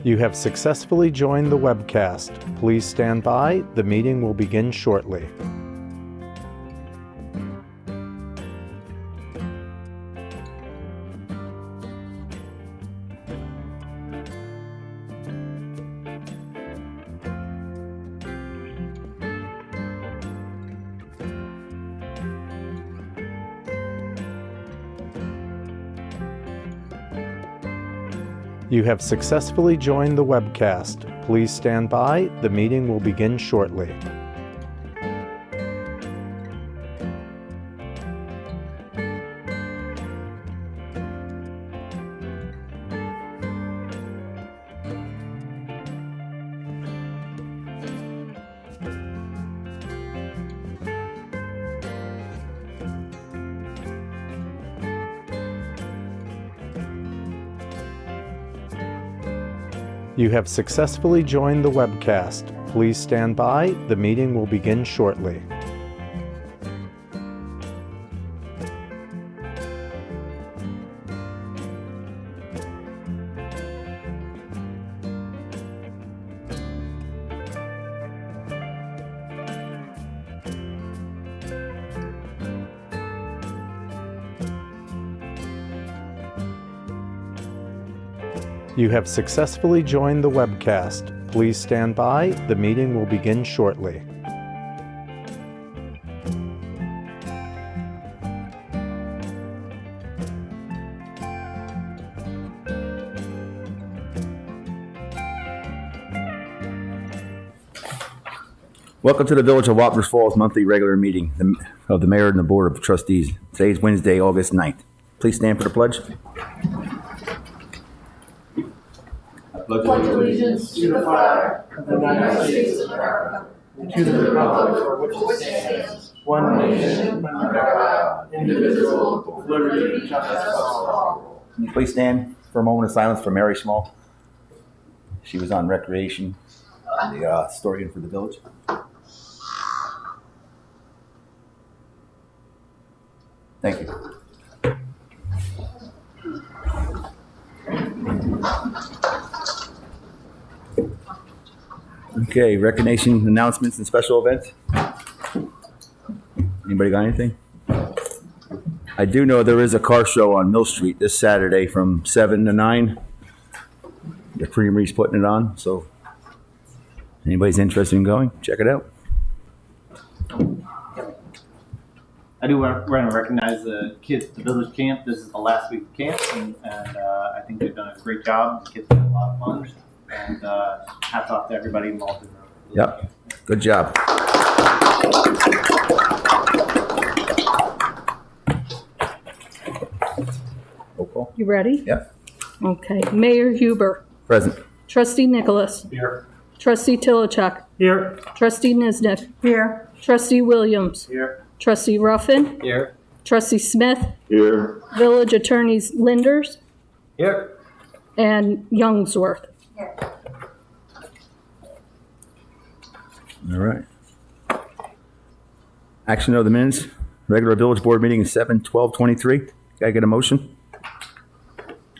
You have successfully joined the webcast. Please stand by. The meeting will begin shortly. You have successfully joined the webcast. Please stand by. The meeting will begin shortly. You have successfully joined the webcast. Please stand by. The meeting will begin shortly. You have successfully joined the webcast. Please stand by. The meeting will begin shortly. Welcome to the Village of Wappers Falls monthly regular meeting of the Mayor and the Board of Trustees. Today is Wednesday, August 9th. Please stand for the pledge. Pledge allegiance to the flag of the United States of America and to the republic for which it stands, one nation, under God, indivisible, with liberty and justice for all. Can you please stand for a moment of silence for Mary Small? She was on recreation, the historian for the village. Thank you. Okay, recognition, announcements, and special events. Anybody got anything? I do know there is a car show on Mill Street this Saturday from 7 to 9. The Creamery's putting it on, so anybody's interested in going, check it out. I do want to recognize the kids at the village camp. This is the last week of camp, and I think they've done a great job. The kids have had a lot of fun, and hats off to everybody involved in the Yep, good job. Roll call. You ready? Yep, Okay. Mayor Huber. present. Trustee Nicholas. Here. Trustee Tilichuk. Here. Trustee Niznik. Here. Trustee Williams. Here. Trustee Ruffin. Here. Trustee Smith. Here. Village Attorneys Linders Here. and Youngsworth. All right. Action of the minutes. Regular village board meeting is 7/12/23. Can I get a motion?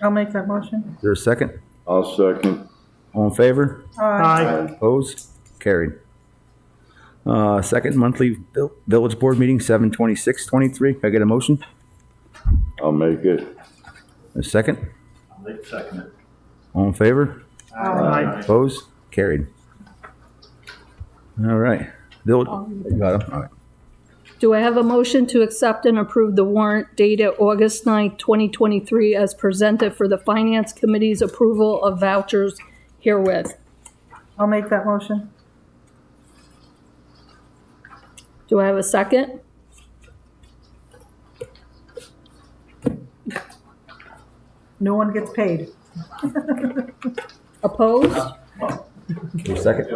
I'll make that motion. Is there a second? I'll second. All in favor? Aye. Opposed? Carried. Second monthly village board meeting, 7/26/23. Can I get a motion? I'll make it. A second? I'll make a second. All in favor? Aye. Opposed? Carried. All right. Village, you got them? All right. Do I have a motion to accept and approve the warrant dated August 9th, 2023 as presented for the Finance Committee's approval of vouchers herewith? I'll make that motion. Do I have a second? No one gets paid. Opposed? Your second?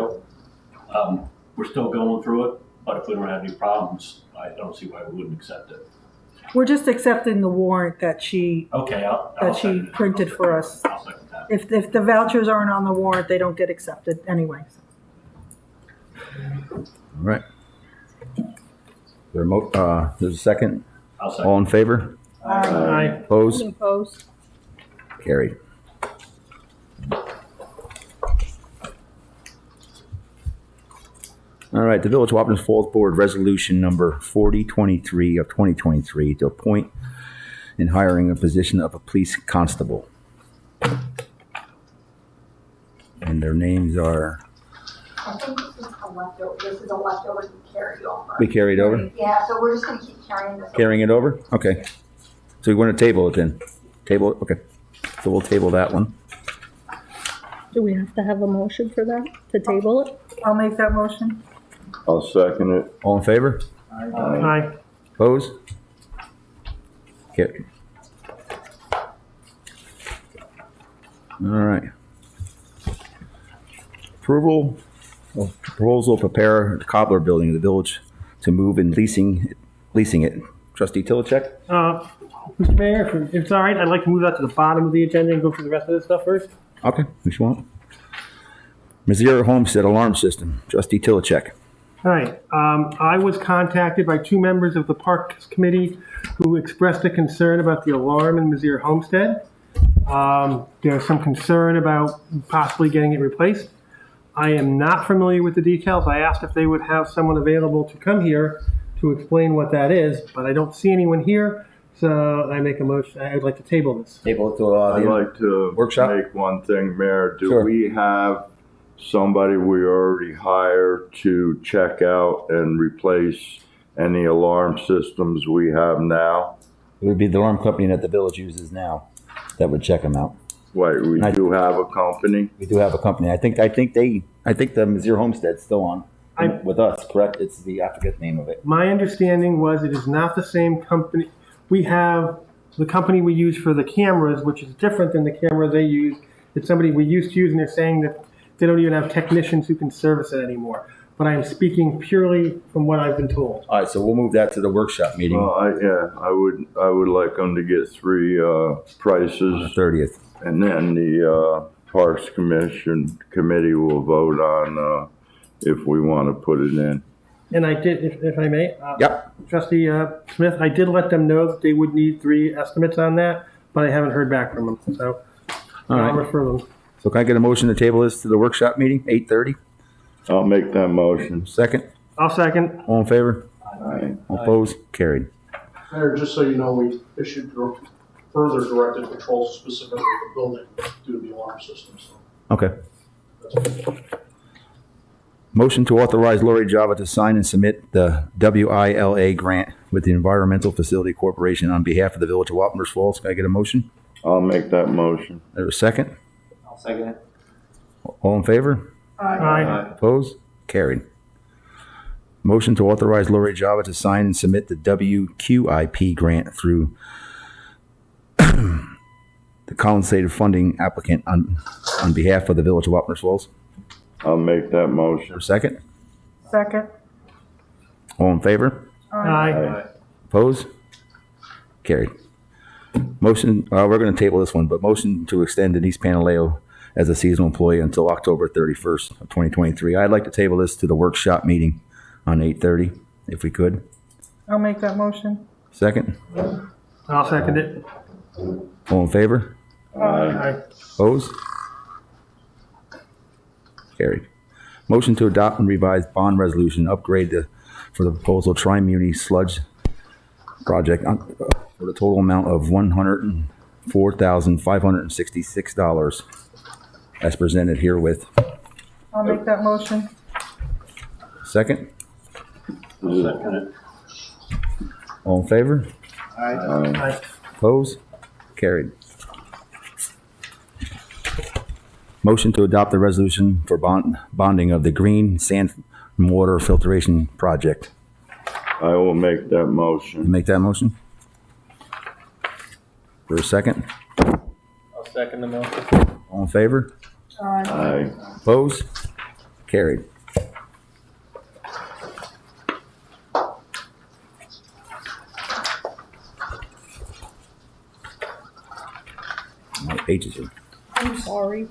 We're still going through it, but if we don't have any problems, I don't see why we wouldn't accept it. We're just accepting the warrant that she Okay, I'll that she second it. printed for us. I'll second that. If the vouchers aren't on the warrant, they don't get accepted anyways. All right. There's a second. I'll second. All in favor? Aye. Opposed? Opposed? Carried. All right, the Village of Wappingers Falls Board Resolution Number 4023 of 2023 to appoint and hiring a position of a police constable. And their names are, I think this is a leftover, to carry over. we carried over? Yeah, so we're just gonna keep carrying this. Carrying it over? Okay. So we want to table it then? Table it? Okay. So we'll table that one. Do we have to have a motion for that, to table it? I'll make that motion. I'll second it. All in favor? Aye. Opposed? Carried. All right. Proposal to prepare the Cobbler Building of the village to move and leasing it. Trustee Tilichek? Mr. Mayor, if it's all right, I'd like to move that to the bottom of the agenda and go through the rest of this stuff first. Okay, which one? Mizzier Homestead Alarm System. Trustee Tilichek. All right, I was contacted by two members of the Parks Committee who expressed a concern about the alarm in Mizzier Homestead. There's some concern about possibly getting it replaced. I am not familiar with the details. I asked if they would have someone available to come here to explain what that is, but I don't see anyone here, so I make a motion. I'd like to table this. Table it to I'd like to workshop? make one thing, Mayor. Do Sure. we have somebody we already hired to check out and replace any alarm systems we have now? It would be the alarm company that the village uses now that would check them out. Wait, we do have a company? We do have a company. I think the Mizzier Homestead's still on with us, correct? It's I forget the name of it. My understanding was it is not the same company. We have the company we use for the cameras, which is different than the camera they use. It's somebody we used to use, and they're saying that they don't even have technicians who can service it anymore. But I am speaking purely from what I've been told. All right, so we'll move that to the workshop meeting I would like them to get three on prices, the 30th. and then the Parks Committee will vote on if we want to put it in. And I did, if I may. Yep. Trustee Smith, I did let them know that they would need 3 estimates on that, but I haven't heard back from them. So All right. I'll refer them. So can I get a motion to table this to the workshop meeting, 8:30? I'll make that motion. Second? I'll second. All in favor? Aye. All opposed? Carried. Mayor, just so you know, we issued further directed patrols specifically at the building due to the alarm system, so Okay. that's okay. Motion to authorize Lori Java to sign and submit the WILA grant with the Environmental Facility Corporation on behalf of the Village of Wappingers Falls. Can I get a motion? I'll make that motion. There a second? I'll second it. All in favor? Aye. Opposed? Carried. Motion to authorize Lori Java to sign and submit the WQIP grant through the compensated funding applicant on behalf of the Village of Wappingers Falls. I'll make that motion. There a second? Second. All in favor? Aye. Opposed? Carried. Motion, we're going to table this one, but motion to extend Denise Panaleo as a seasonal employee until October 31st of 2023. I'd like to table this to the workshop meeting on 8:30, if we could. I'll make that motion. Second? I'll second it. All in favor? Aye. Opposed? Carried. Motion to adopt and revise bond resolution, upgrade for the proposal Tri-Muni sludge project for the total amount of $104,566 as presented herewith. I'll make that motion. Second? Second it. All in favor? Aye. Opposed? Carried. Motion to adopt the resolution for bonding of the Green Sand and Water Filtration Project. I will make that You motion. make that motion? For a second? I'll second the motion. All in favor? Aye. Opposed? Carried. My pages are. I'm sorry.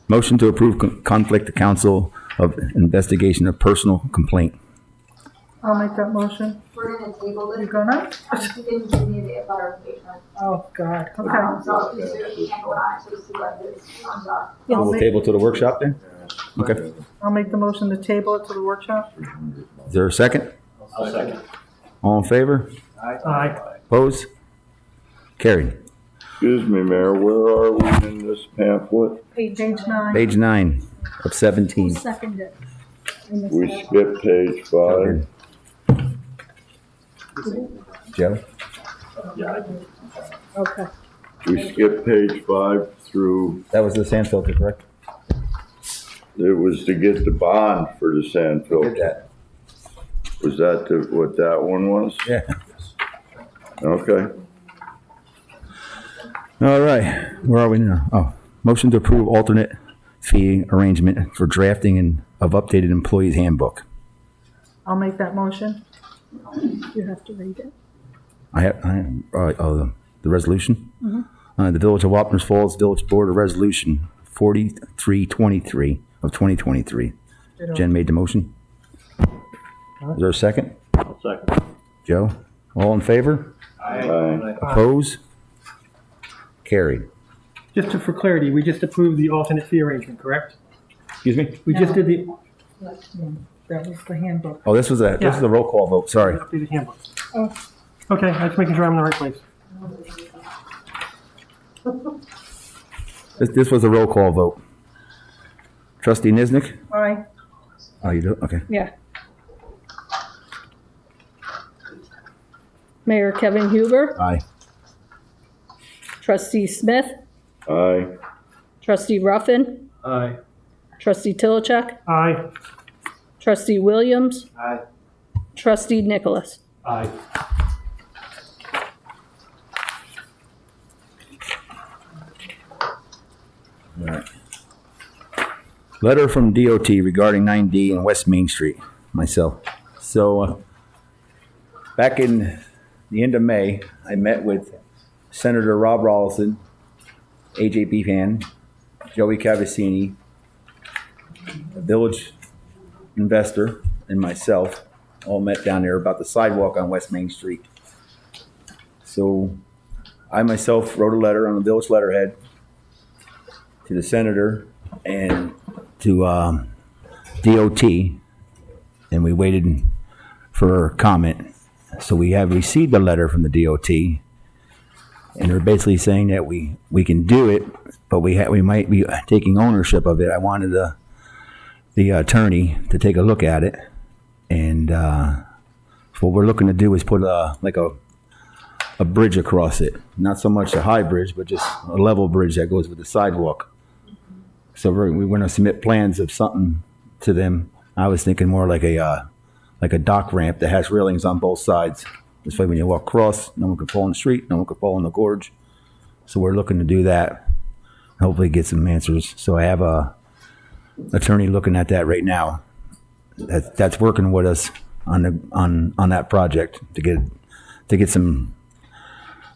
Motion to approve conflict of counsel of investigation of personal complaint. I'll make that motion. We're gonna table You this. gonna? She didn't give me the clarification. Oh, God, okay. So you can't go on, so see what this comes up. I'll We'll make, table to the workshop then? Okay. I'll make the motion to table it to the workshop. Is there a second? I'll second. All in favor? Aye. Opposed? Carried. Excuse me, Mayor, where are we in this pamphlet? Page 9. Page 9 of 17. Seconded. We skipped page 5. Joe? Yeah, Okay. We skipped page 5 through, That was the sand filter, correct? it was to get the bond for the sand Did filter. that. Was that what that one was? Yeah. Okay. All right, where are we now? Oh, motion to approve alternate fee arrangement for drafting of updated employees handbook. I'll make that motion. You have to read it. The resolution? The Village of Wappers Falls Village Board of Resolution 4323 of 2023. Jen made the motion. Is there a second? I'll second. Joe? All in favor? Aye. Opposed? Carried. Just for clarity, we just approved the alternate fee arrangement, correct? Excuse me? We just did the That was the handbook. Oh, this was a roll call vote, sorry. updated handbook. Oh. Okay, I'm just making sure I'm in the right place. This was a roll call vote. Trustee Niznik? Aye. Oh, you do? Okay. Yeah. Mayor Kevin Huber, Aye. Trustee Smith, Aye. Trustee Ruffin, Aye. Trustee Tilichak, Aye. Trustee Williams, Aye. Trustee Nicholas. Aye. Letter from DOT regarding 9D and West Main Street, myself. So, back in the end of May, I met with Senator Rob Rollison, AJ Beefan, Joey Cavassini, a village investor, and myself, all met down there about the sidewalk on West Main Street. So, I myself wrote a letter on the village letterhead to the senator and to DOT, and we waited for comment. So we have received a letter from the DOT, and they're basically saying that we can do it, but we might be taking ownership of it. I wanted the attorney to take a look at it, and what we're looking to do is put a bridge across it. Not so much a high bridge, but just a level bridge that goes with the sidewalk. So we're going to submit plans of something to them. I was thinking more like a dock ramp that has railings on both sides. This way when you walk across, no one can fall in the street, no one can fall in the gorge. So we're looking to do that. Hopefully get some answers. So I have a attorney looking at that right now. That's working with us on that project to get some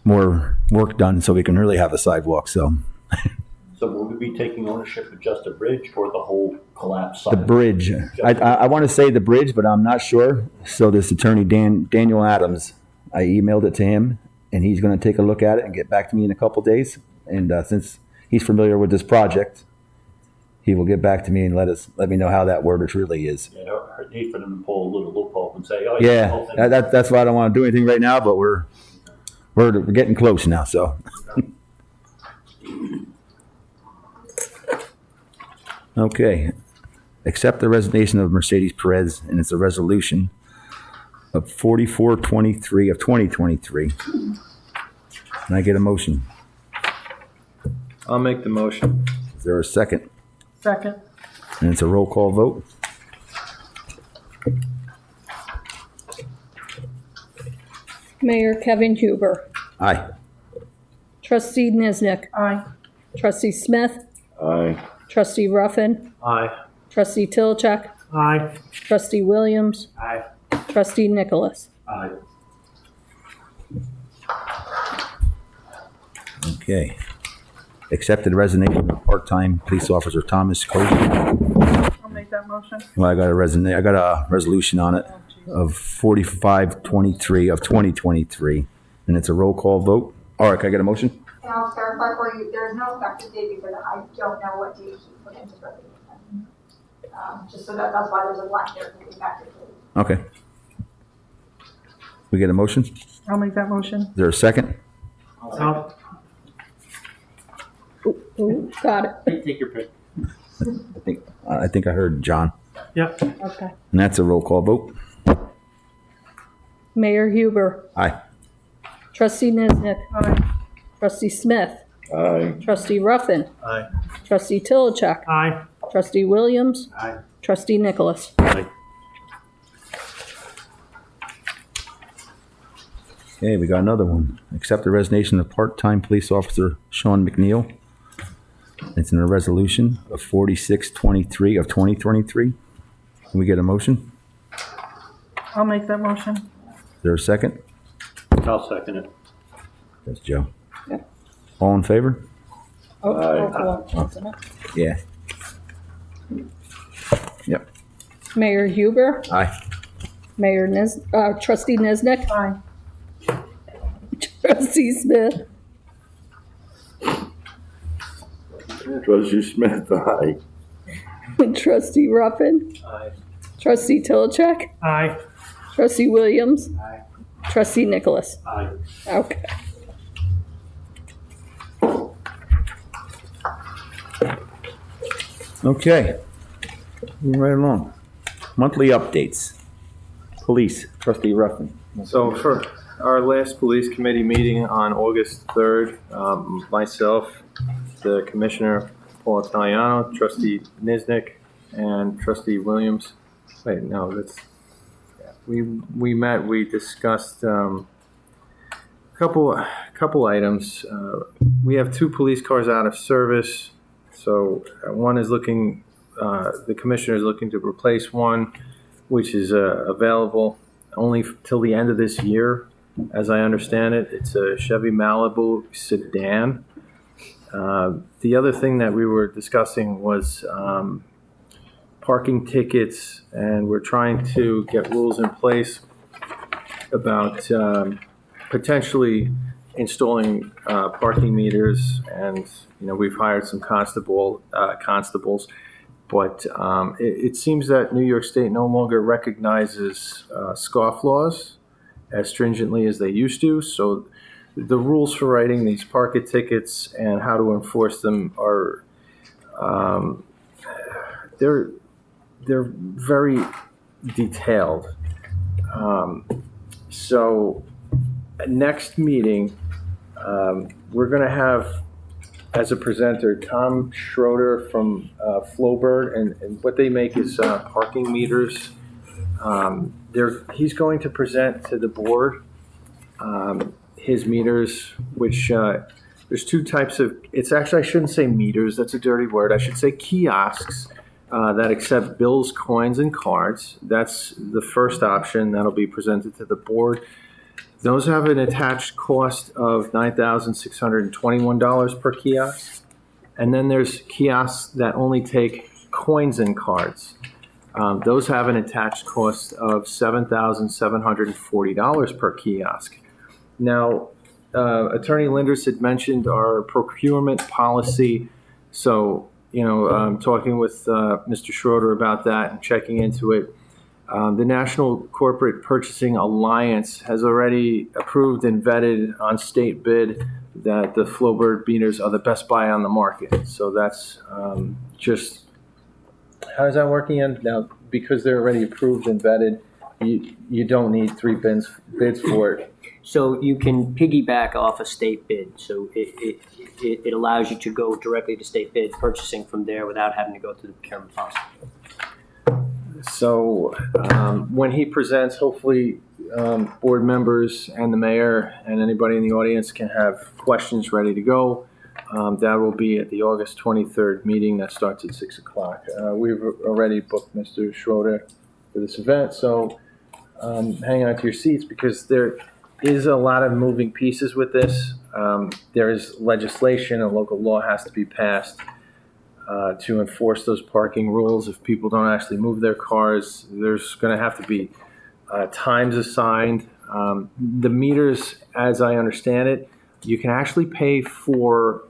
more work done so we can really have a sidewalk. So So will we be taking ownership of just the bridge or the whole collapse the site? bridge, I want to say the bridge, but I'm not sure. So this attorney, Daniel Adams, I emailed it to him, and he's going to take a look at it and get back to me in a couple days. And since he's familiar with this project, he will get back to me and let me know how that word really is. Yeah, I need for them to pull a little loophole and say, oh, Yeah, the whole thing- that's why I don't want to do anything right now, but we're getting close now, so. Okay. Accept the resignation of Mercedes Perez, and it's a resolution of 4423 of 2023. Can I get a motion? I'll make the motion. Is there a second? Second. And it's a roll call vote. Mayor Kevin Huber, Aye. Trustee Niznik, Aye. Trustee Smith, Aye. Trustee Ruffin, Aye. Trustee Tilichak, Aye. Trustee Williams, Aye. Trustee Nicholas. Aye. Okay. Accepted resignation of part-time police officer Thomas Cozy. I'll make that motion. Well, I got a resolution on it. Oh, geez. of 4523 of 2023. And it's a roll call vote. All right, can I get a motion? And I'll clarify for you, there is no effective date because I don't know what date he put into resolution. Just so that's why there's a blank there for the effective date. Okay. We get a motion? Is I'll make that motion. there a second? Ooh, got it. Take your pick. I think I heard John. Yep. Okay. And that's a roll call vote. Mayor Huber, Aye. trustee Niznik, Aye. trustee Smith, Aye. trustee Ruffin, Aye. trustee Tilichak, Aye. trustee Williams, Aye. trustee Nicholas. Okay, we got another one. Accept the resignation of part-time police officer Sean McNeil. It's in a resolution of 4623 of 2023. Can we get a motion? I'll make that motion. Is there a second? I'll second it. That's Joe. All in favor? Oh, Aye. roll call, wasn't it? Yeah. Yep. Mayor Huber, Aye. trustee Niznik, Aye. trustee Smith, Trustee Smith, aye. trustee Ruffin, Aye. trustee Tilichak, Aye. trustee Williams, Aye. trustee Nicholas. Aye. Okay. Okay. Moving right along. Monthly updates. Police, trustee Ruffin. So for our last police committee meeting on August 3rd, myself, the commissioner, Paul Italiano, trustee Niznik, and trustee Williams. Wait, no, we met, we discussed couple items. We have 2 police cars out of service. So one is looking, the commissioner is looking to replace one, which is available only till the end of this year, as I understand it. It's a Chevy Malibu sedan. The other thing that we were discussing was parking tickets, and we're trying to get rules in place about potentially installing parking meters. And we've hired some constables, but it seems that New York State no longer recognizes scofflaws as stringently as they used to. So the rules for writing these parking tickets and how to enforce them are they're very detailed. So next meeting, we're going to have as a presenter Tom Schroeder from Flowbird, and what they make is parking meters. He's going to present to the board his meters, which there's 2 types of, it's actually, I shouldn't say meters, that's a dirty word. I should say kiosks that accept bills, coins, and cards. That's the first option that'll be presented to the board. Those have an attached cost of $9,621 per kiosk. And then there's kiosks that only take coins and cards. Those have an attached cost of $7,740 per kiosk. Now, Attorney Linders had mentioned our procurement policy. So, I'm talking with Mr. Schroeder about that and checking into it. The National Corporate Purchasing Alliance has already approved and vetted on state bid that the Flowbird meters are the best buy on the market. So that's just, how is that working in? Now, because they're already approved and vetted, you don't need 3 bids for it. So you can piggyback off a state bid. So it allows you to go directly to state bid purchasing from there without having to go through the procurement process. So when he presents, hopefully board members and the mayor and anybody in the audience can have questions ready to go. That will be at the August 23rd meeting that starts at 6 o'clock. We've already booked Mr. Schroeder for this event, so hang on to your seats because there is a lot of moving pieces with this. There is legislation, a local law has to be passed to enforce those parking rules. If people don't actually move their cars, there's going to have to be times assigned. The meters, as I understand it, you can actually pay for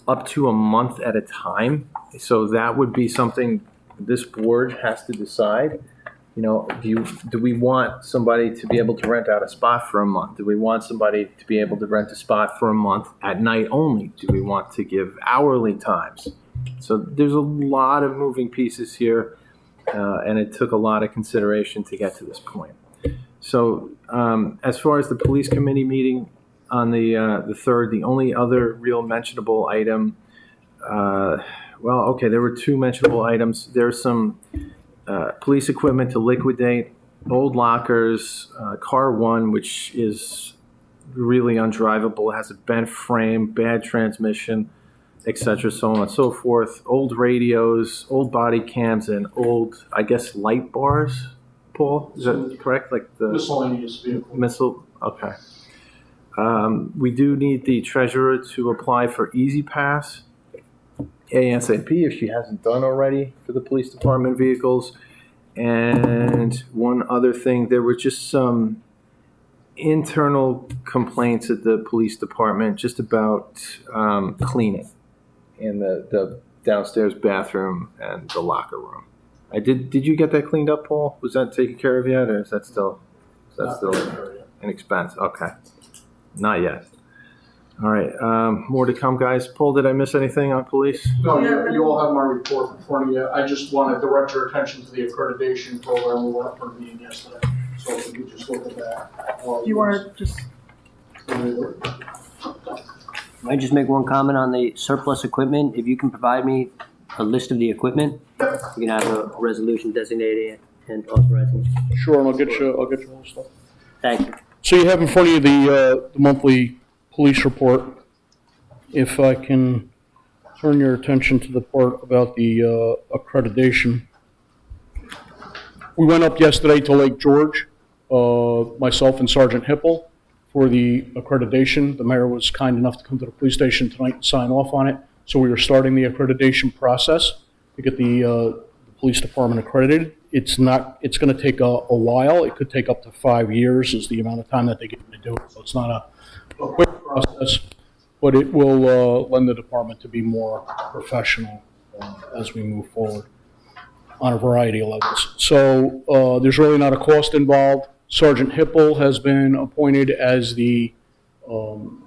up to a month at a time. So that would be something this board has to decide. You know, do we want somebody to be able to rent out a spot for a month? Do we want somebody to be able to rent a spot for a month at night only? Do we want to give hourly times? So there's a lot of moving pieces here, and it took a lot of consideration to get to this point. So as far as the police committee meeting on the 3rd, the only other real mentionable item, there were 2 mentionable items. There's some police equipment to liquidate, old lockers, car 1, which is really undrivable, has a bent frame, bad transmission, etc., so on and so forth. Old radios, old body cams, and old, I guess, light bars. Paul, is that correct? Like the Miscellaneous vehicle. missile. Okay. We do need the treasurer to apply for Easy Pass ASAP if she hasn't done already for the police department vehicles. And one other thing, there were just some internal complaints at the police department just about cleaning in the downstairs bathroom and the locker room. Did you get that cleaned up, Paul? Was that taken care of yet, or is that still an expense? Okay, not yet. All right, more to come, guys. Paul, did I miss anything on police? No, you all have my report in front of you. I just want to direct your attention to the accreditation program we went for a meeting yesterday. So if you could just look at that. Do you want to just, Might just make one comment on the surplus equipment. If you can provide me a list of the equipment, we can have a resolution designating it and authorizing it. Sure, and I'll get you all the stuff. Thank you. So you have in front of you the monthly police report. If I can turn your attention to the part about the accreditation. We went up yesterday to Lake George, myself and Sergeant Hipple, for the accreditation. The mayor was kind enough to come to the police station tonight and sign off on it. So we are starting the accreditation process to get the police department accredited. It's going to take a while. It could take up to 5 years is the amount of time that they get to do it. So it's not a quick process, but it will lend the department to be more professional as we move forward on a variety of levels. So there's really not a cost involved. Sergeant Hipple has been appointed as the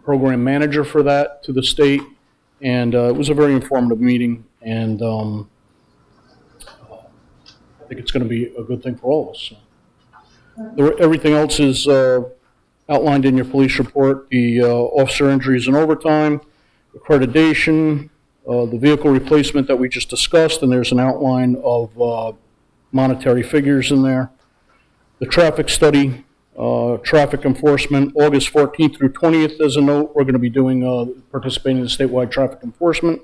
program manager for that to the state, and it was a very informative meeting, and I think it's going to be a good thing for all of us. So, everything else is outlined in your police report, the officer injuries and overtime, accreditation, the vehicle replacement that we just discussed, and there's an outline of monetary figures in there. The traffic study, traffic enforcement, August 14th through 20th as a note. We're going to be doing participating in statewide traffic enforcement.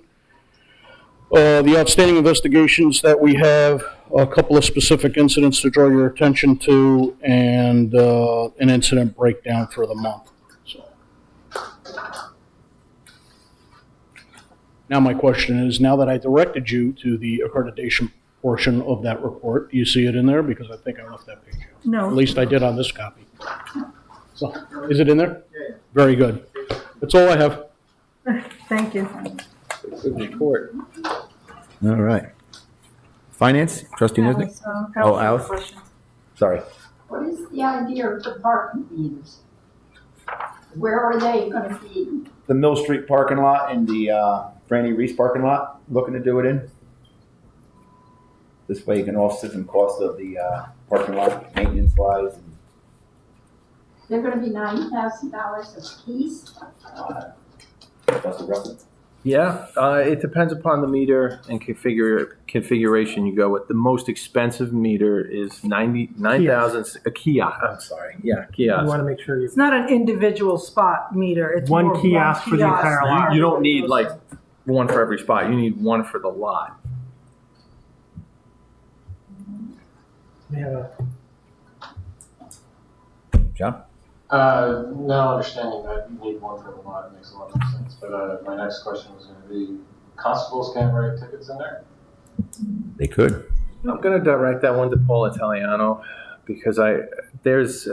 The outstanding investigations that we have, a couple of specific incidents to draw your attention to, and an incident breakdown for the month. So. Now my question is, now that I directed you to the accreditation portion of that report, do you see it in there? Because I think I left that page out. no. At least I did on this copy. So, is it in there? Yeah. Very good. That's all I have. Thank you. Good report. All right. Finance, trustee Nisnik? Oh, Alice? Sorry. What is the idea of the parking meters? Where are they gonna be? The Mill Street parking lot and the Franny Reese parking lot, looking to do it in. This way you can offset some cost of the parking lot, maintenance wise. They're gonna be $90,000 a piece? That's the rough. Yeah, it depends upon the meter and configuration you go with. The most expensive meter is 9,000. A kiosk. I'm sorry. Yeah, kiosk. You want to make sure It's not an individual spot meter. It's One more of kiosk for the entire lot. You don't need like one for every spot. You need one for the lot. Yeah. John? Now understanding that you need one for the lot makes a lot of sense, but my next question was going to be, constables can't write tickets in there? They could. I'm going to direct that one to Paul Italiano because there's,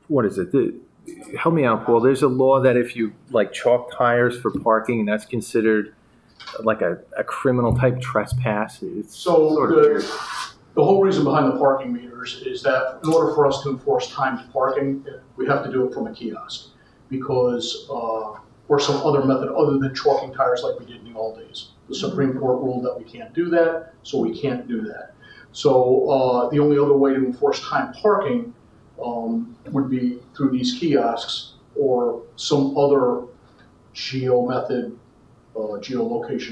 what is it? Help me out, Paul. There's a law that if you like chalk tires for parking, that's considered like a criminal type trespass. It's So sort of weird. the whole reason behind the parking meters is that in order for us to enforce timed parking, we have to do it from a kiosk because, or some other method other than chalking tires like we did in the old days. The Supreme Court ruled that we can't do that, so we can't do that. So the only other way to enforce timed parking would be through these kiosks or some other geolocation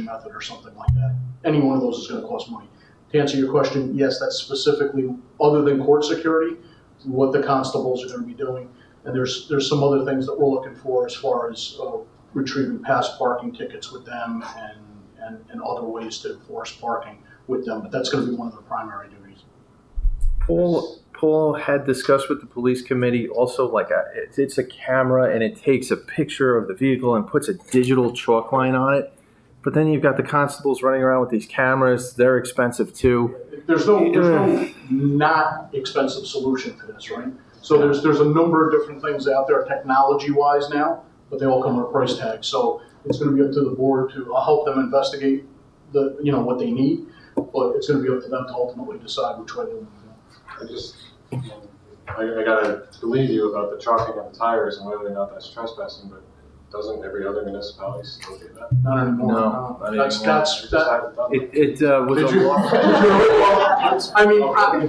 method or something like that. Any one of those is going to cost money. To answer your question, yes, that's specifically, other than court security, what the constables are going to be doing. And there's some other things that we're looking for as far as retrieving past parking tickets with them and other ways to enforce parking with them. But that's going to be one of the primary duties. Paul had discussed with the police committee also like it's a camera and it takes a picture of the vehicle and puts a digital chalk line on it. But then you've got the constables running around with these cameras. They're expensive too. There's no not expensive solution to this, right? So there's a number of different things out there technology-wise now, but they all come with a price tag. So it's going to be up to the board to help them investigate what they need, but it's going to be up to them to ultimately decide which way they want to go. I gotta believe you about the chalking of the tires and whether or not that's trespassing, but doesn't every other municipality still do that? Not anymore. No, It was a law. I mean,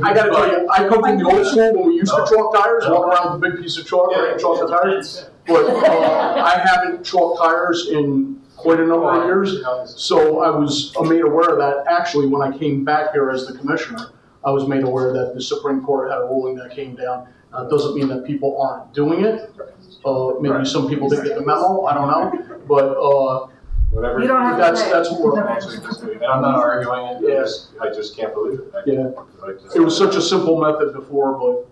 I gotta tell you, I come from the old school when we used to chalk tires, walk around with a big piece of chalk, right, and chalk the tires. But I haven't chalked tires in quite a number of years, so I was made aware of that. Actually, when I came back here as the commissioner, I was made aware that the Supreme Court had a ruling that came down. It doesn't mean that people aren't doing it. Maybe some people didn't get the memo, I don't know, but Whatever. You don't have to that's pay. that's what we're. And I'm not arguing it. Yes. I just can't believe it. It was such a simple method before,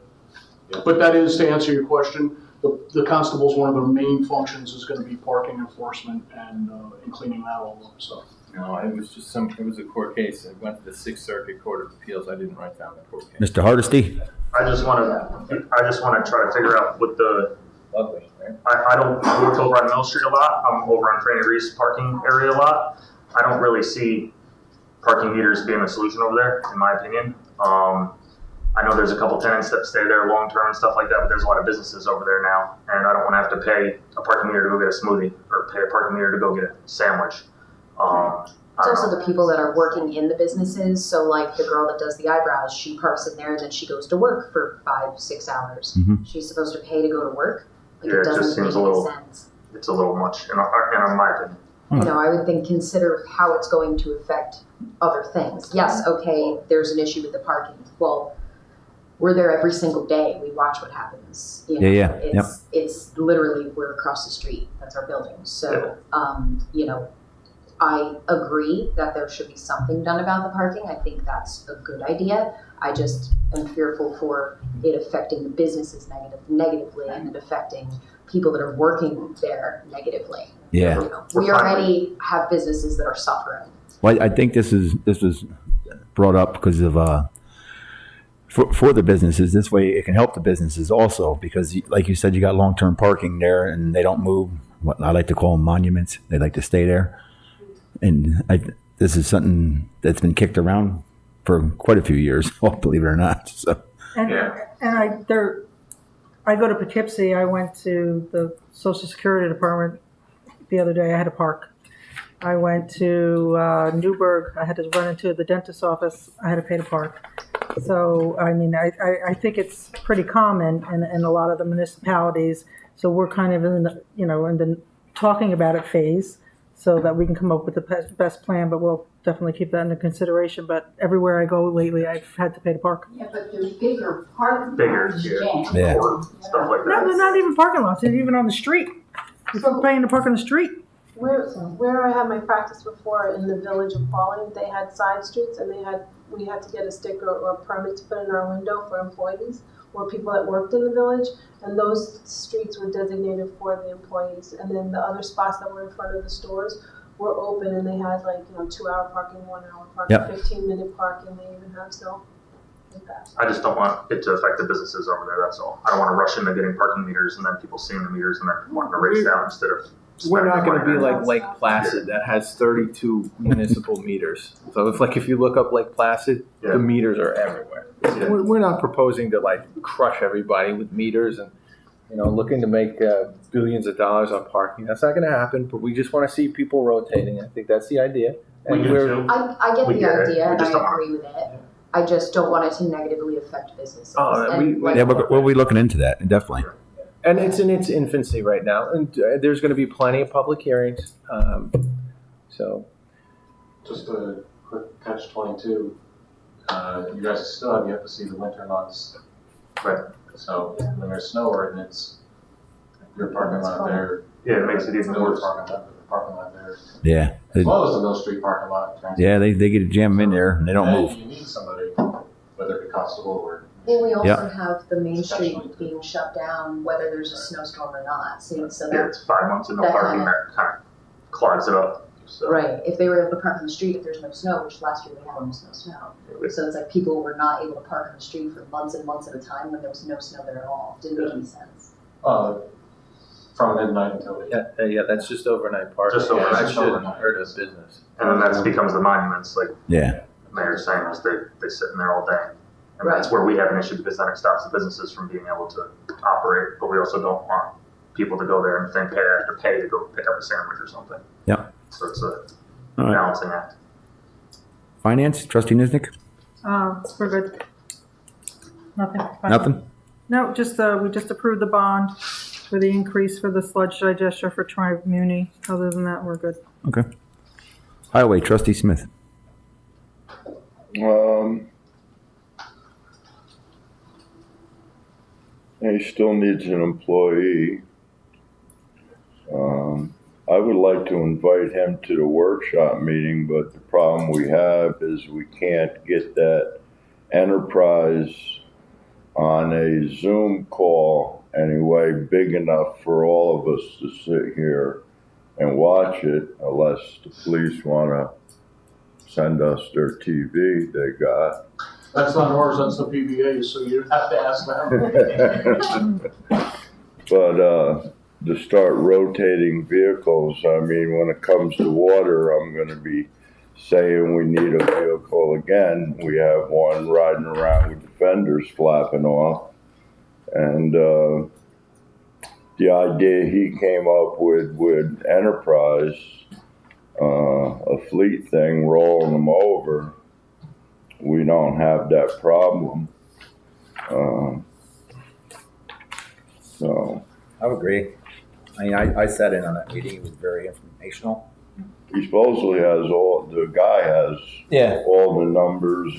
but that is, to answer your question, the constables, one of their main functions is going to be parking enforcement and cleaning that all up, so. No, it was just it was a court case. It went to the Sixth Circuit Court of Appeals. I didn't write down the court case. Mr. Hardesty? I just want to try to figure out what the. Lovely, right? I don't work over on Mill Street a lot. I'm over on Franny Reese parking area a lot. I don't really see parking meters being a solution over there, in my opinion. I know there's a couple tenants that stay there long term and stuff like that, but there's a lot of businesses over there now, and I don't want to have to pay a parking meter to go get a smoothie or pay a parking meter to go get a sandwich. It's also the people that are working in the businesses. So like the girl that does the eyebrows, she parks in there and then she goes to work for 5-6 hours. Mhm. She's supposed to pay to go to work. Like Yeah, it it just doesn't make seems a any little- sense. It's a little much, in my opinion. You know, I would think consider how it's going to affect other things. Yes, okay, there's an issue with the parking. Well, we're there every single day. We watch what happens. You know, Yeah, It's literally, we're across the street. That's our building. So, you know, I agree that there should be something done about the parking. I think that's a good idea. I just am fearful for it affecting the businesses negatively and it affecting people that are working there negatively. Yeah. You know, we already have businesses that are suffering. Well, I think this was brought up because of for the businesses. This way, it can help the businesses also because, like you said, you got long-term parking there, and they don't move. What I like to call them monuments. They like to stay there, and this is something that's been kicked around for quite a few years. Believe it or not. So. And I go to Poughkeepsie. I went to the Social Security Department the other day. I had to park. I went to Newburgh. I had to run into the dentist's office. I had to pay to park. So, I mean, I think it's pretty common in a lot of the municipalities. So we're kind of in the talking about it phase so that we can come up with the best plan, but we'll definitely keep that into consideration. But everywhere I go lately, I've had to pay to park. Yeah, but there's bigger parking Bigger, lots, yeah. Yeah. Or stuff like No, that. they're not even parking lots. They're even on the street. You're paying to park on the street. Where I had my practice before in the village of Pauling, they had side streets and we had to get a sticker or a permit to put in our window for employees or people that worked in the village, and those streets were designated for the employees. And then the other spots that were in front of the stores were open, and they had 2-hour parking, 1-hour parking, Yep. 15-minute parking. They even have did that. I just don't want it to affect the businesses over there, that's all. I don't wanna rush into getting parking meters and then people seeing the meters and then wanting to race down instead of. We're not spending gonna be money. like Lake Placid that has 32 municipal meters. So if you look up Lake Placid, Yeah. the meters are everywhere. Yeah. We're not proposing to like crush everybody with meters and, looking to make billions of dollars on parking. That's not gonna happen, but we just wanna see people rotating. I think that's the idea. We And do we're, too. I get We the get it. idea We and just don't I agree with it. I just don't want it to negatively affect businesses. Oh, And like- Yeah, we'll be looking into that, definitely. and it's in its infancy right now, and there's gonna be plenty of public hearings. So, Just a quick catch 22. You guys still have yet to see the winter months. Right. So when there's snow ordinance, your parking lot there. Yeah, it makes it even worse. Parking lot there. Yeah. As well as the Mill Street parking lot. Yeah, they get to jam them in there and they don't And move. you need somebody, whether it be constable or. Well, we also Yeah. have the Main Street being shut down, whether there's a snowstorm or not. So Yeah, that, it's 5 months of no that parking, kinda- that kind of clogs it up, so. right, if they were able to park on the street if there's no snow, which last year they had almost no snow. So it's like people were not able to park on the street for months and months at a time when there was no snow there at all. Didn't make any sense. From midnight until. yeah, that's just overnight parking. Just overnight. That shouldn't hurt a business. And then that becomes the monuments, like Yeah. the mayor's saying, is they sit in there all day. And Right. that's where we have an issue because then it stops the businesses from being able to operate, but we also don't want people to go there and think, hey, I have to pay to go pick up a sandwich or something. Yeah. So it's a All right. balancing act. Finance, trustee Niznik? We're good. Nothing. Nothing? No, just, we just approved the bond for the increase for the sludge digester for Tri-Muni. Other than that, we're good. Okay. Highway, trustee Smith? He still needs an employee. I would like to invite him to the workshop meeting, but the problem we have is we can't get that enterprise on a Zoom call anyway, big enough for all of us to sit here and watch it, unless the police want to send us their TV they got. That's not ours, that's the PBA, so you'd have to ask them. But to start rotating vehicles, I mean, when it comes to water, I'm going to be saying we need a vehicle again. We have one riding around with the fenders flapping off. And the idea he came up with Enterprise, a fleet thing, rolling them over, we don't have that problem. So I would agree. I mean, I sat in on that meeting. It was very informational. he supposedly has the guy has all the numbers,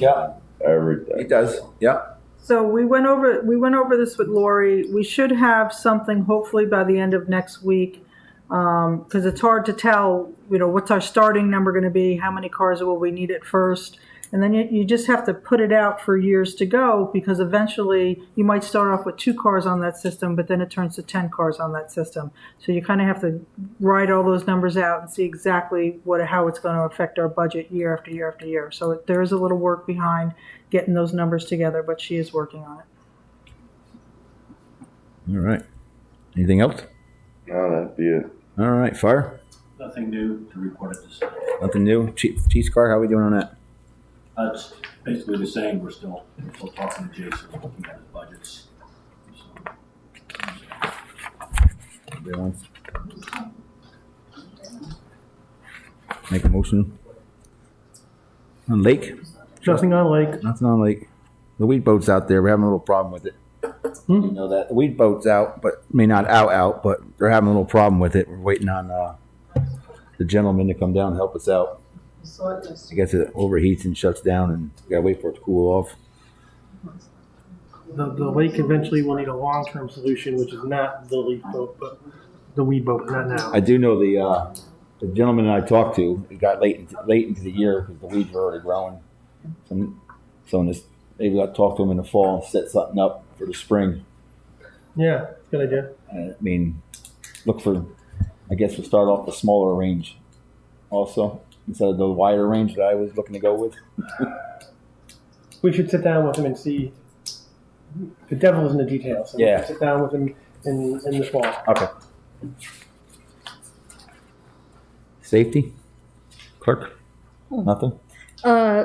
everything. He does, yeah. So we went over this with Lori. We should have something hopefully by the end of next week, because it's hard to tell, what's our starting number going to be, how many cars will we need at first, and then you just have to put it out for years to go, because eventually you might start off with 2 cars on that system, but then it turns to 10 cars on that system. So you kind of have to write all those numbers out and see exactly how it's going to affect our budget year after year after year. So there is a little work behind getting those numbers together, but she is working on it. All right. Anything else? No, that'd be it. All right, fire? Nothing new to report at this time. Nothing new? Chief's car, how are we doing on that? It's basically the same. We're still talking to Jason, looking at his budgets. Anybody wants? Make a motion? On Lake? Nothing on Lake. Nothing on Lake. The weed boat's out there. We're having a little problem with it. You know that. The weed boat's out, but not out, but they're having a little problem with it. We're waiting on the gentleman to come down and help us out. I guess it overheats and shuts down, and we gotta wait for it to cool off. The lake eventually will need a long-term solution, which is not the leaf boat, but the weed boat, not now. I do know the gentleman I talked to, it got late into the year because the weeds were already growing. So maybe I'll talk to him in the fall and set something up for the spring. Yeah, good idea. I mean, I guess we'll start off the smaller range also, instead of the wider range that I was looking to go with. we should sit down with him and see. The devil is in the details. So we Yeah. should sit down with him in the fall. Okay. Safety? Clerk? Nothing?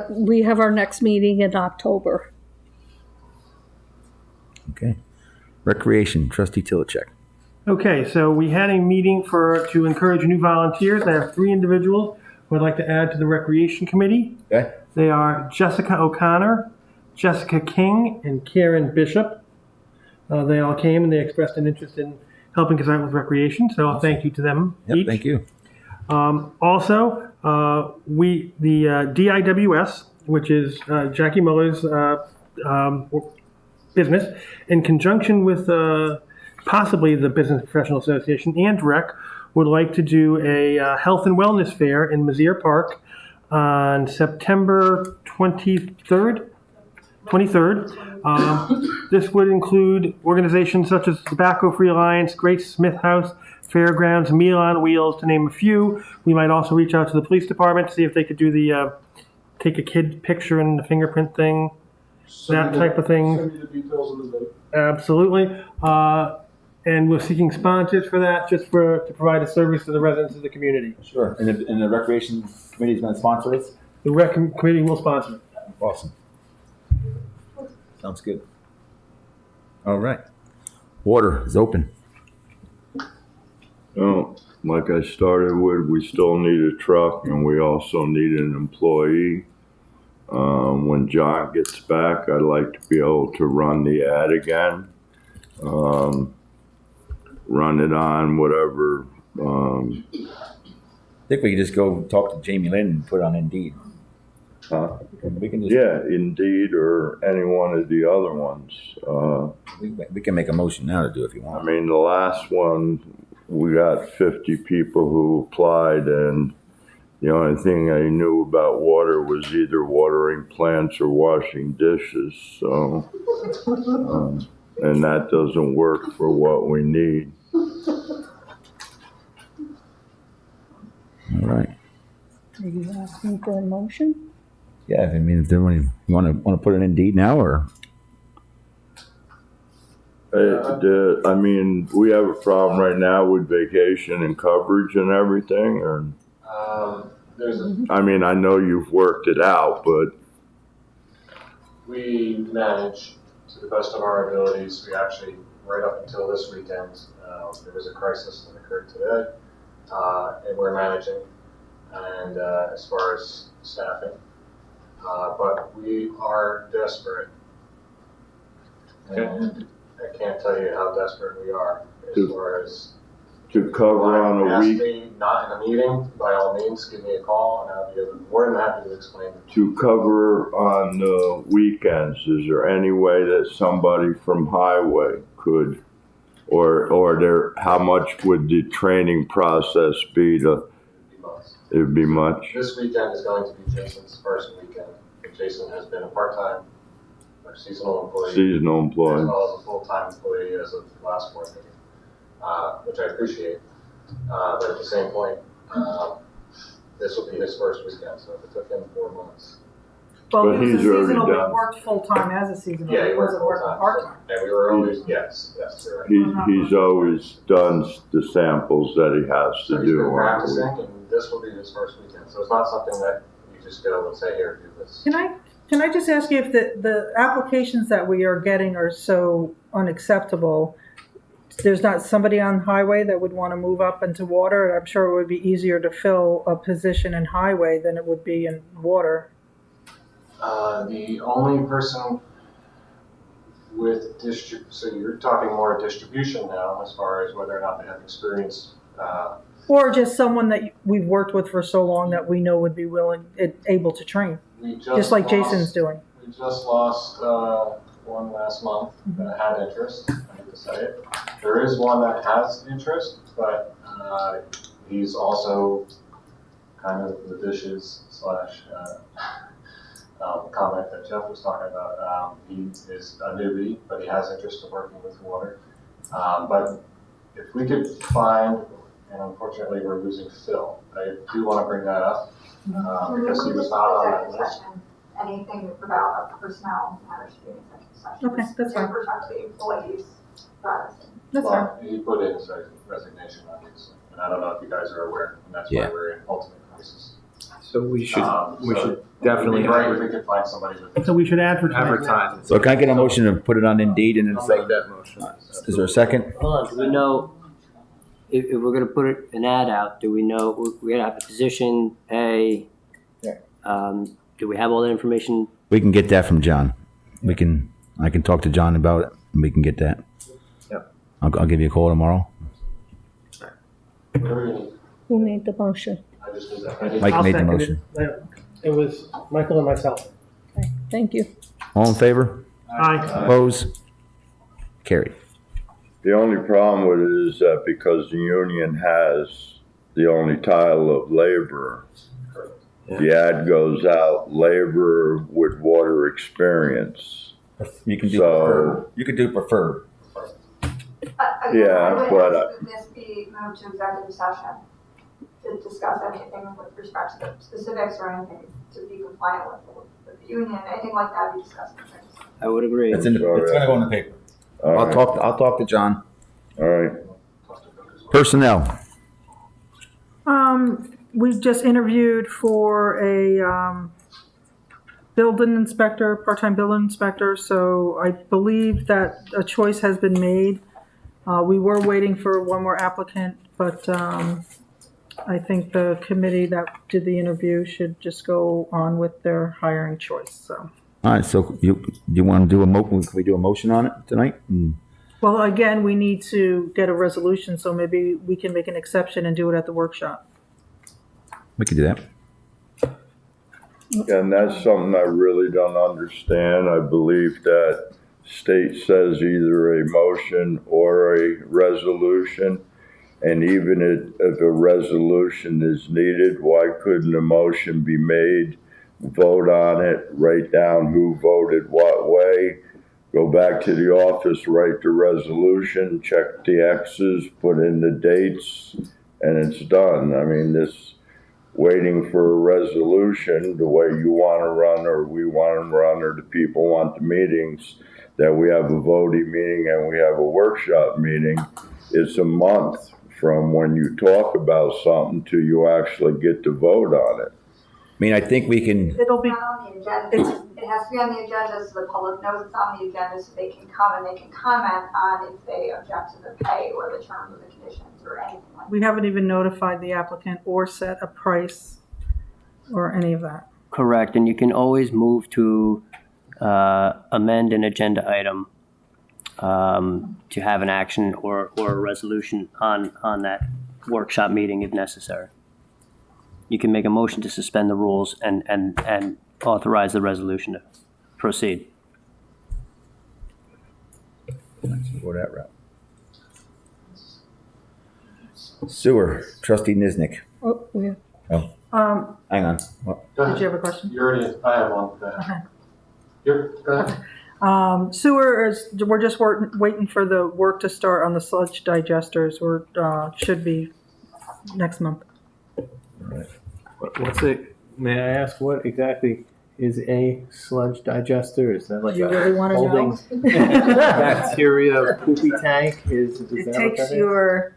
We have our next meeting in October. Okay. Recreation, trustee Tilichek. Okay, so we had a meeting to encourage new volunteers. I have 3 individuals who I'd like to add to the Recreation Committee. Okay. They are Jessica O'Connor, Jessica King, and Karen Bishop. They all came and they expressed an interest in helping us out with recreation, so I'll thank you to them Yep, each. thank you. Also, the DIWS, which is Jackie Muller's business, in conjunction with possibly the Business Professional Association and Rec, would like to do a health and wellness fair in Mizzier Park on September 23rd. This would include organizations such as Tobacco Free Alliance, Grace Smith House, Fairgrounds, Meal on Wheels, to name a few. We might also reach out to the police department to see if they could do the take a kid picture and the fingerprint thing, that type of thing. Send me the details of the vote. Absolutely. And we're seeking sponsors for that, just to provide a service to the residents of the community. Sure. And the recreation committee is going to sponsor this? The rec committee will sponsor it. Awesome. Sounds good. All right. Water is open. Oh, like I started with, we still need a truck and we also need an employee. When John gets back, I'd like to be able to run the ad again. Run it on whatever. I think we could just go talk to Jamie Lynn and put it on Indeed. We can just, Yeah, Indeed or any one of the other ones. we can make a motion now to do it if you I want. mean, the last one, we got 50 people who applied, and the only thing I knew about water was either watering plants or washing dishes. So, and that doesn't work for what we need. All right. Are you asking for a motion? Yeah, I mean, if they want to put it in Indeed now, or I mean, we have a problem right now with vacation and coverage and everything, or, I mean, I know you've worked it out, but We manage to the best of our abilities. We actually, right up until this weekend, there was a crisis that occurred today, and we're managing. And as far as staffing, but we are desperate, and I can't tell you how desperate we are as far as. to cover on a Ask week, me, not in a meeting, by all means, give me a call, and I'll be more than happy to explain it. to cover on the weekends, is there any way that somebody from highway could, or there, how much would the training process be to, it'd be much? This weekend is going to be Jason's first weekend. Jason has been a part-time or seasonal employee. Seasonal employee. As well as a full-time employee as of the last board meeting, which I appreciate. But at the same point, this will be his first weekend, so it took him 4 months. Well, But he was he's a already seasonal, done. but he worked full-time as a seasonal. Yeah, he worked wasn't working full-time. part-time. And we were always, yes, you're right. He's always done the samples that he has So to he's do. been practicing, and this will be his first weekend. So it's not something that you just go and say, here, do this. Can I just ask you if the applications that we are getting are so unacceptable? There's not somebody on highway that would want to move up into water? And I'm sure it would be easier to fill a position in highway than it would be in water. The only person with so you're talking more distribution now as far as whether or not they have experience. Or just someone that we've worked with for so long that we know would be able to train, just like Jason's doing. We just lost one last month that had interest. I hate to say it. There is one that has interest, but he's also kind of the dishes / comment that Jeff was talking about. He is a newbie, but he has interest in working with water. But if we could find, and unfortunately we're losing Phil. I do want to bring that up because he was not on that list. anything about personnel matters should be an executive session. Okay, that's fine. With respect to the employees, privacy. That's fine. Well, he put in his resignation, obviously, and I don't know if you guys are aware, and that's Yeah. why we're in ultimate crisis. So we should So definitely it'd be great if we could find somebody with. So we should advertise. advertise it. So can I get a motion to put it on Indeed and then I'll say, make that motion. is there a second? Hold on, do we know, if we're gonna put an ad out, do we know, we're gonna have the position, pay? Do we have all that information? We can get that from John. I can talk to John about it and we can get that. Yep. I'll give you a call tomorrow. Whatever you need. Who made the motion? I just need that. Mike I'll made the second motion. It was Michael and myself. Okay, thank you. All in favor? Aye. Opposed? Carried. The only problem with it is that because the union has the only title of laborer, the ad goes out, laborer with water experience. You can do So- preferred. You could do preferred. Again, Yeah, I would but, ask that this be moved to executive session to discuss anything with respect to the specifics or anything to be compliant with the union, anything like that, be discussed in executive session. I would agree. It's gonna go in the paper. All I'll right, talk to John. all right. Personnel. We just interviewed for a, building inspector, part-time building inspector, so I believe that a choice has been made. We were waiting for one more applicant, but, I think the committee that did the interview should just go on with their hiring choice, so. All right, so you want to do can we do a motion on it tonight? Well, again, we need to get a resolution, so maybe we can make an exception and do it at the workshop. We could do that. And that's something I really don't understand. I believe that state says either a motion or a resolution. And even if a resolution is needed, why couldn't a motion be made, vote on it, write down who voted what way, go back to the office, write the resolution, check the X's, put in the dates, and it's done. I mean, this waiting for a resolution, the way you want to run or we want to run or the people want the meetings, that we have a voting meeting and we have a workshop meeting, it's a month from when you talk about something to you actually get to vote on it. I mean, I think we can, It'll be, Not on the agenda, it has to be on the agenda so the public knows it's on the agenda so they can come and they can comment on if they object to the pay or the terms or the conditions or anything like that. we haven't even notified the applicant or set a price or any of that. Correct, and you can always move to amend an agenda item to have an action or a resolution on that workshop meeting if necessary. You can make a motion to suspend the rules and authorize the resolution to proceed. let's go that route. Sewer, trustee Niznik. Oh, yeah. Hang on. Did you have a question? You already, I have one. Go ahead. Go ahead. Sewer is, we're just waiting for the work to start on the sludge digesters. Should be next month. What's it, may I ask what exactly is a sludge digester? Is that like You a really wanna know? holding bacteria poopy tank? Is that It what takes that is? your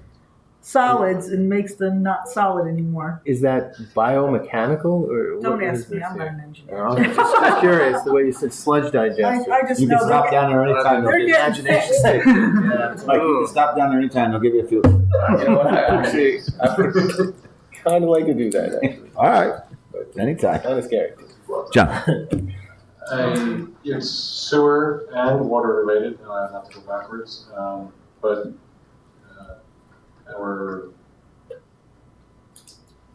solids and makes them not solid anymore. Is that biomechanical or? Don't what is ask me, this I'm here? not an engineer. I'm just curious, the way you said sludge digester. I just You can know stop they're down there anytime. they're getting Imagination fixed. stick. Yeah. Mike, you can stop down there anytime. I'll give you a few. You know what, I actually, I would kind of like to do that, actually. All right. Anytime. Kind of scary. John. It's sewer and water related, not to go backwards, but our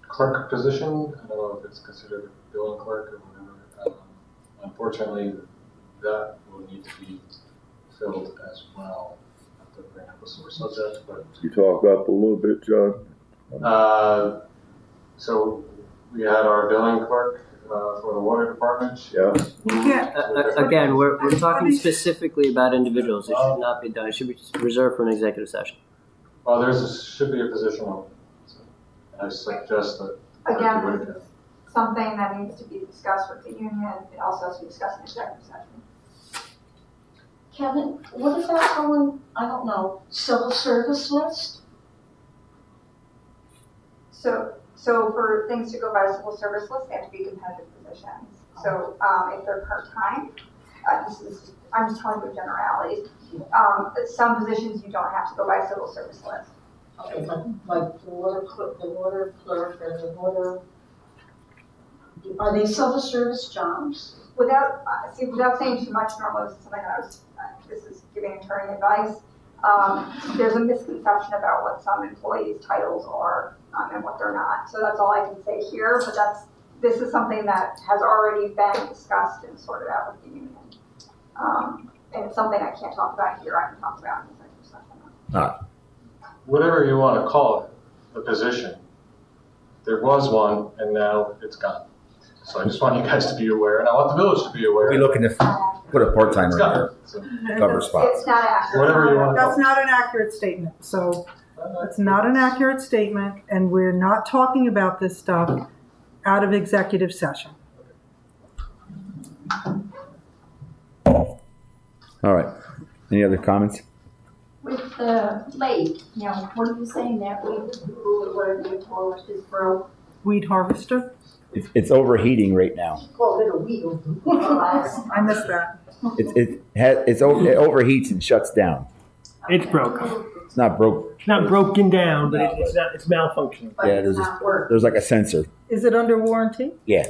clerk position, I don't know if it's considered a billing clerk or whatever, unfortunately, that will need to be filled as well. Not to bring up a sore subject, but You talk up a little bit, John? so we had our billing clerk for the water department. Yeah. You can't, Again, we're talking specifically about individuals. It should not be done. It should be reserved for an executive session. Well, should be a position open. So I suggest that. Again, something that needs to be discussed with the union. It also has to be discussed in executive session. Kevin, what about going, I don't know, civil service list? So for things to go by a civil service list, they have to be competitive positions. So if they're part-time, I'm just telling you generalities. Some positions you don't have to go by a civil service list. Okay, like the water clerk and the water, are they civil service jobs? Without saying too much, normally this is something that this is giving attorney advice. There's a misconception about what some employees' titles are and what they're not. So that's all I can say here, but this is something that has already been discussed and sorted out with the union. And it's something I can't talk about here, I can talk about in executive session. Whatever you want to call it, the position, there was one and now it's gone. So I just want you guys to be aware, and I want the village to be aware. We're looking to put a part-timer It's in gone. there, cover spots. It's not accurate. Whatever you want to call That's it. not an accurate statement. So it's not an accurate statement, and we're not talking about this stuff out of executive session. All right. Any other comments? With the lake, you know, what are you saying that we, whatever you call it, is broke? Weed harvester? It's overheating right now. Call it a wheel. I missed that. It overheats and shuts down. It's broke. It's not broke. It's not broken down, but it's malfunctioning. Yeah, there's like a sensor. Is it under warranty? Yeah.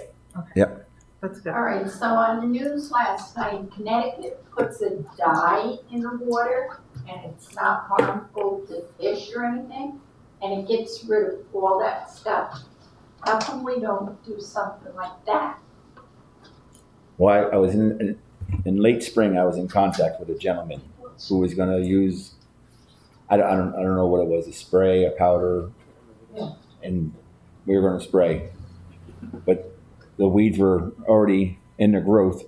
Yep. That's good. All right, so on the news last night, Connecticut puts a dye in the water, and it's not harmful to fish or anything, and it gets rid of all that stuff. How come we don't do something like that? Well, I was in late spring. I was in contact with a gentleman who was going to use. I don't know what it was, a spray, a powder, and we were going to spray, but the weeds were already in their growth,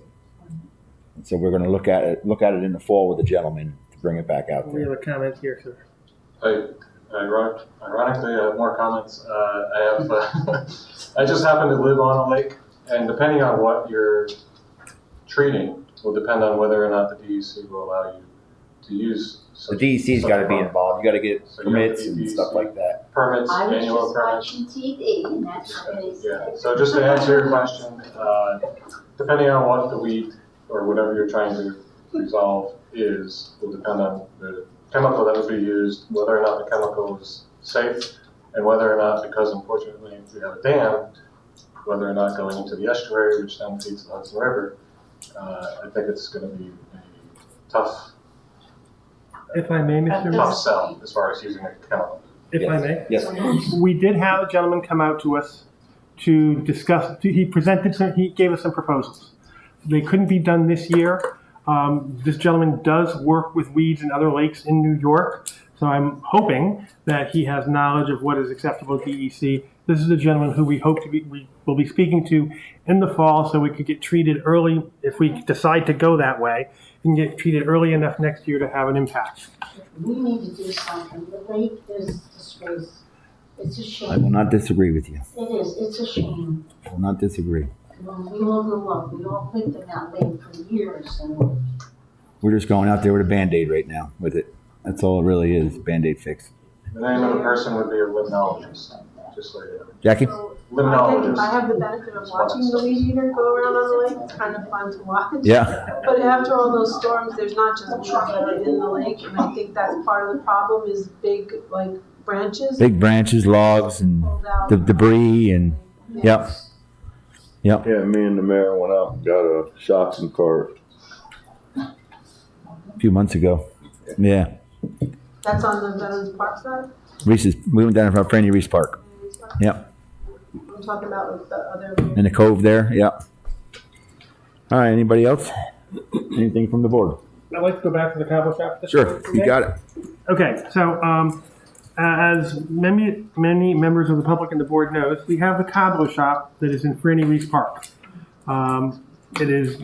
so we're going to look at it in the fall with the gentleman to bring it back out We have there. a comment here, sir. Ironically, I have more comments. I just happen to live on a lake, and depending on what you're treating will depend on whether or not the DEC will allow you to use. The DEC's got to be involved. You got to get So you have permits to and DEC stuff like that. Permits, I was annual just permits. watching TV, and that's what they Yeah, said. so just to answer your question, depending on what the weed or whatever you're trying to resolve is, will depend on the chemical that would be used, whether or not the chemical is safe, and whether or not, because unfortunately we have a dam, whether or not going into the estuary, which then feeds the Hudson River, I think it's going to be a tough If I may, Mr. Mayor. tough sell as far as using a chemical. If I may. Yes. We did have a gentleman come out to us to discuss, he gave us some proposals. They couldn't be done this year. This gentleman does work with weeds in other lakes in New York, so I'm hoping that he has knowledge of what is acceptable to DEC. This is a gentleman who we will be speaking to in the fall, so we could get treated early if we decide to go that way, and get treated early enough next year to have an impact. We need to do something. The lake is disgraced. It's a I shame. will not disagree with you. It is. It's a shame. I will not disagree. Well, we all grew up. We all lived in that lake for years, and We're just going out there with a Band-Aid right now with it. That's all it really is, Band-Aid fix. The name of the person would be a limnologist, just so you know. Jackie? Limnologist. I have the benefit of watching the weed eater go around on the lake. It's kind of fun to watch. Yeah. But after all those storms, there's not just weeds that are in the lake, and I think that's part of the problem is big, like, branches. Big branches, logs, and the debris, and yep. Yep. Yeah, me and the mayor went out and got a shopping cart. A few months ago. Yeah. That's on the Veterans Park side? Reese's. We went down from Franny Reese Park. Yep. I'm talking about like the other. In the cove there. Yep. All right. Anybody else? Anything from the board? I'd like to go back to the cobble shop. Sure. You got it. Okay, so as many members of the public and the board knows, we have the cobbler shop that is in Franny Reese Park. It is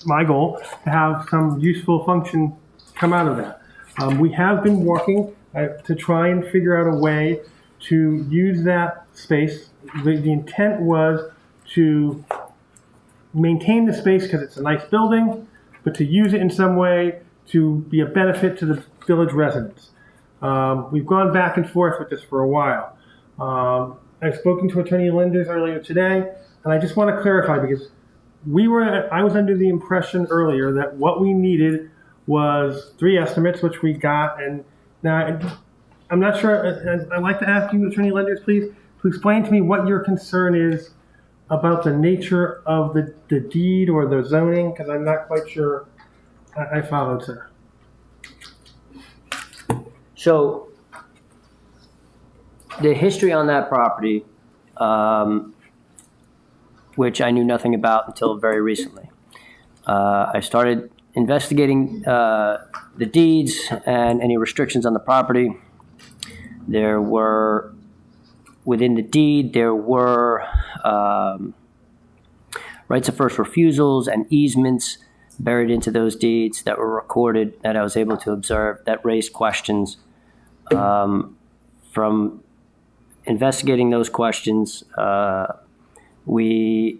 my goal, to have some useful function come out of that. We have been working to try and figure out a way to use that space. The intent was to maintain the space because it's a nice building, but to use it in some way to be a benefit to the village residents. We've gone back and forth with this for a while. I've spoken to Attorney Linders earlier today, and I just want to clarify because I was under the impression earlier that what we needed was 3 estimates, which we got, and now I'm not sure. I'd like to ask you, Attorney Linders, please, to explain to me what your concern is about the nature of the deed or the zoning, because I'm not quite sure I followed, sir. So the history on that property, which I knew nothing about until very recently. I started investigating the deeds and any restrictions on the property. There were, within the deed, there were rights of first refusals and easements buried into those deeds that were recorded that I was able to observe that raised questions. From investigating those questions, we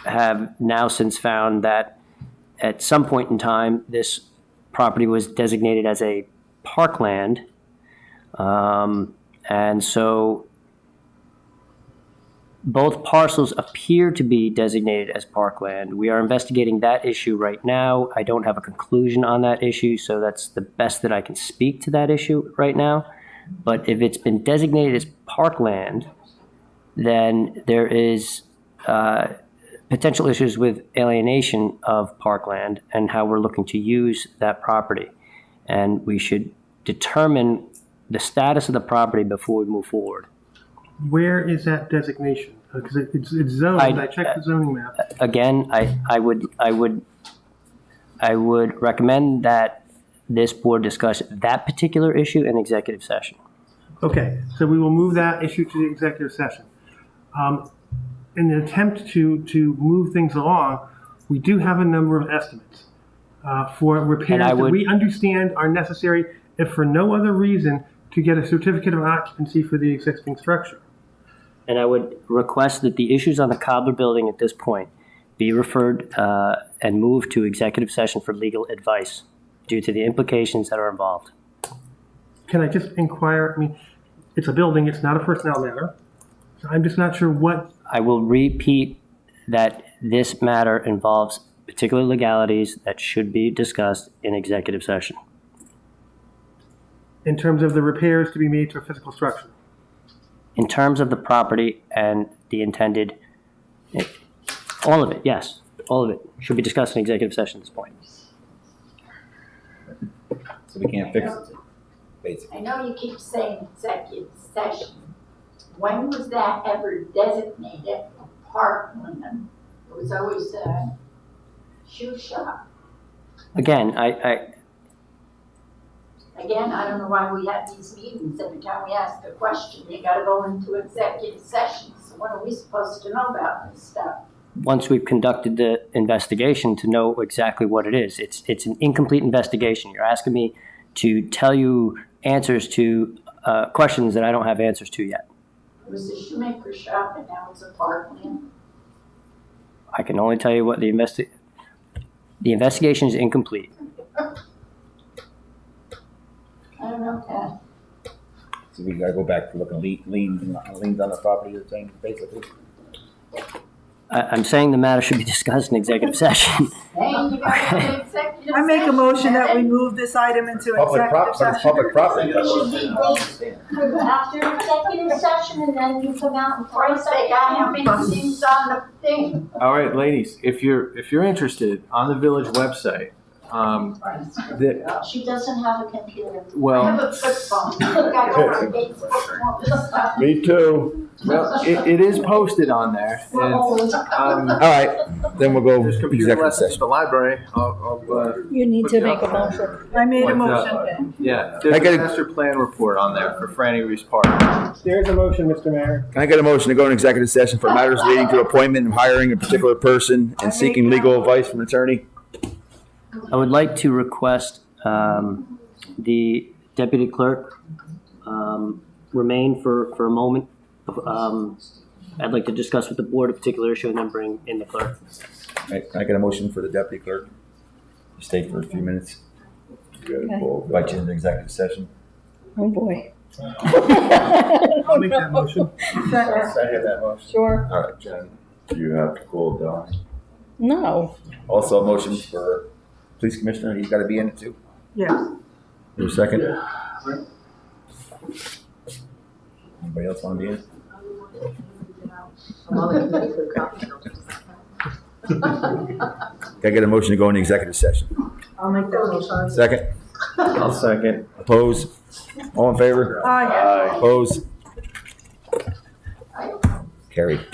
have now since found that at some point in time, this property was designated as a parkland. And so both parcels appear to be designated as parkland. We are investigating that issue right now. I don't have a conclusion on that issue, so that's the best that I can speak to that issue right now. But if it's been designated as parkland, then there is potential issues with alienation of parkland and how we're looking to use that property. And we should determine the status of the property before we move forward. Where is that designation? Because it's zoned. I checked the zoning map. Again, I would recommend that this board discuss that particular issue in executive session. Okay, so we will move that issue to the executive session. In an attempt to move things along, we do have a number of estimates for repairs that we understand are necessary, if for no other reason, to get a certificate of occupancy for the existing structure. And I would request that the issues on the Cobbler building at this point be referred and moved to executive session for legal advice due to the implications that are involved. Can I just inquire? I mean, it's a building, it's not a personnel matter. So I'm just not sure what. I will repeat that this matter involves particular legalities that should be discussed in executive session. In terms of the repairs to be made to a physical structure? In terms of the property and the intended, all of it, yes, all of it should be discussed in executive session at this point. So we can't fix it, basically. I know you keep saying executive session. When was that ever designated for parkland? It was always a shoe shop. Again, Again, I don't know why we have these meetings. Every time we ask a question, you gotta go into executive session. So when are we supposed to know about this stuff? once we've conducted the investigation to know exactly what it is. It's an incomplete investigation. You're asking me to tell you answers to questions that I don't have answers to yet. It was a shoemaker shop and now it's a parkland. I can only tell you what the investigation is incomplete. I don't know, Ted. So we gotta go back to looking liens on the property, you're saying, basically? I'm saying the matter should be discussed in executive session. Hey, you got an executive I make a session, motion that we Ted. move this item into Public executive session. public property. Should we wait after executive session and then you come out and price they got how many things on the thing? All right, ladies, if you're interested, on the village website, She doesn't have a computer. Well- I have a flip phone. I go on Facebook, all this stuff. Me too. well, it is posted on there. And, All right, then we'll go there's computer executive lessons at session. the library. You need Put to you make up. a motion. I made a What, motion. Yeah, there's I a gotta- master plan report on there for Franny Reese Park. There's a motion, Mr. Mayor. Can I get a motion to go into executive session for matters leading to appointment and hiring a particular person and seeking legal advice from an attorney? I would like to request the deputy clerk remain for a moment. I'd like to discuss with the board a particular issue and then bring in the clerk. Can I get a motion for the deputy clerk? Stay for a few minutes. Invite you into executive session. Oh, boy. I'll make that motion. Second that motion. Sure. All right, Jen. You have to cool down. No. Also, a motion for police commissioner. He's got to be in it too. Yeah. There's a second. Anybody else want to be in it? I'm on the committee for the coffee. Can I get a motion to go into executive session? I'll make that motion. Second. I'll second. Opposed? All in favor? Aye. Opposed? Carried.